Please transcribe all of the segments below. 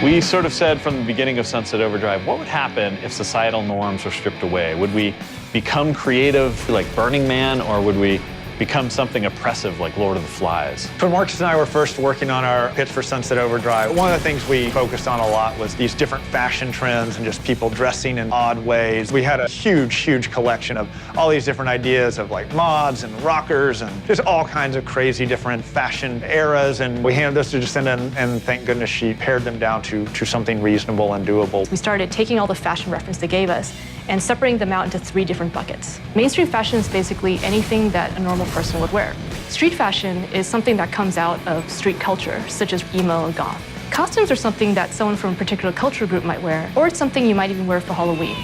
We sort of said from the beginning of Sunset Overdrive, what would happen if societal norms were stripped away? Would we become creative like Burning Man, or would we become something oppressive like Lord of the Flies? When Marcus and I were first working on our pitch for Sunset Overdrive, one of the things we focused on a lot was these different fashion trends and just people dressing in odd ways. We had a huge collection of all these different ideas of like mods and rockers and just all kinds of crazy different fashion eras, and we handed those to Jacinda, and thank goodness she pared them down to something reasonable and doable. We started taking all the fashion reference they gave us and separating them out into 3 different buckets. Mainstream fashion is basically anything that a normal person would wear. Street fashion is something that comes out of street culture, such as emo and goth. Costumes are something that someone from a particular culture group might wear, or it's something you might even wear for Halloween.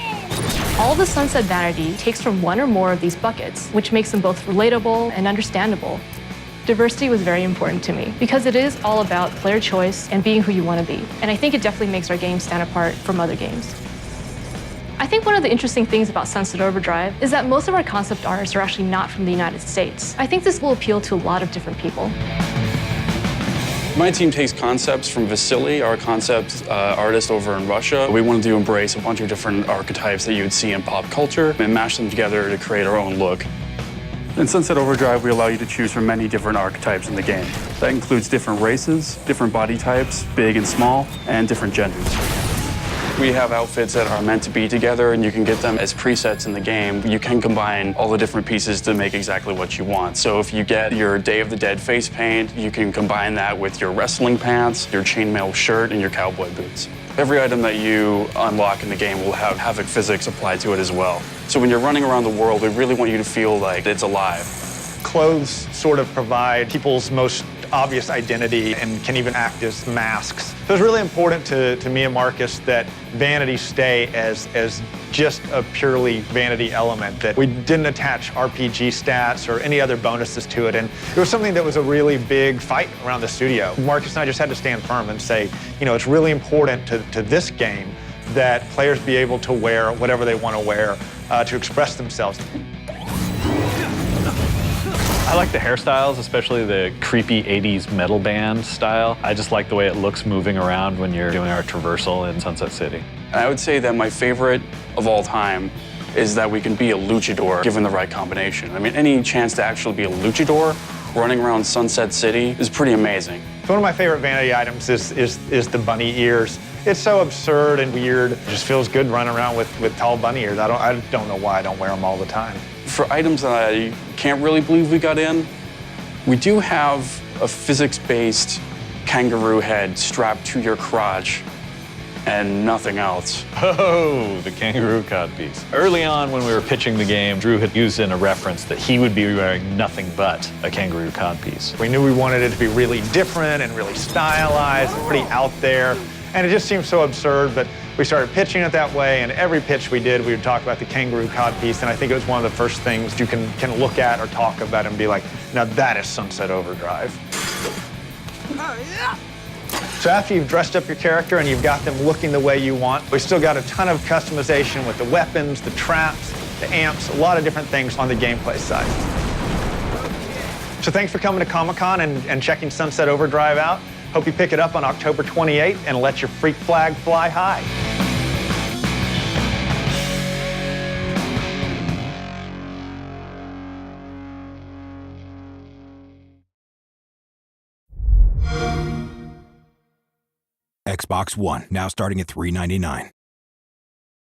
All the Sunset vanity takes from one or more of these buckets, which makes them both relatable and understandable. Diversity was very important to me because it is all about player choice and being who you want to be. And I think it definitely makes our game stand apart from other games. I think one of the interesting things about Sunset Overdrive is that most of our concept artists are actually not from the United States. I think this will appeal to a lot of different people. My team takes concepts from Vasily, our concept artist over in Russia. We wanted to embrace a bunch of different archetypes that you would see in pop culture and mash them together to create our own look. In Sunset Overdrive, we allow you to choose from many different archetypes in the game. That includes different races, different body types, big and small, and different genders. We have outfits that are meant to be together, and you can get them as presets in the game. You can combine all the different pieces to make exactly what you want. So if you get your Day of the Dead face paint, you can combine that with your wrestling pants, your chainmail shirt, and your cowboy boots. Every item that you unlock in the game will have Havoc physics applied to it as well. So when you're running around the world, we really want you to feel like it's alive. Clothes sort of provide people's most obvious identity and can even act as masks. So it's really important to me and Marcus that vanity stay as just a purely vanity element, that we didn't attach RPG stats or any other bonuses to it. And it was something that was a really big fight around the studio. Marcus and I just had to stand firm and say, you know, it's really important to this game that players be able to wear whatever they want to wear to express themselves. I like the hairstyles, especially the creepy 80s metal band style. I just like the way it looks moving around when you're doing our traversal in Sunset City. And I would say that my favorite of all time is that we can be a luchador given the right combination. I mean, any chance to actually be a luchador running around Sunset City is pretty amazing. One of my favorite vanity items is the bunny ears. It's so absurd and weird. It just feels good running around with tall bunny ears. I don't know why I don't wear them all the time. For items that I can't really believe we got in, we do have a physics-based kangaroo head strapped to your crotch and nothing else. Oh, the kangaroo codpiece. Early on when we were pitching the game, Drew had used in a reference that he would be wearing nothing but a kangaroo codpiece. We knew we wanted it to be really different and really stylized and pretty out there. And it just seemed so absurd, but we started pitching it that way, and every pitch we did, we would talk about the kangaroo codpiece, and I think it was one of the first things you can look at or talk about and be like, now that is Sunset Overdrive. So after you've dressed up your character and you've got them looking the way you want, we still got a ton of customization with the weapons, the traps, the amps, a lot of different things on the gameplay side. So thanks for coming to Comic-Con and checking Sunset Overdrive out. Hope you pick it up on October 28th and let your freak flag fly high. Xbox One, now starting at $399.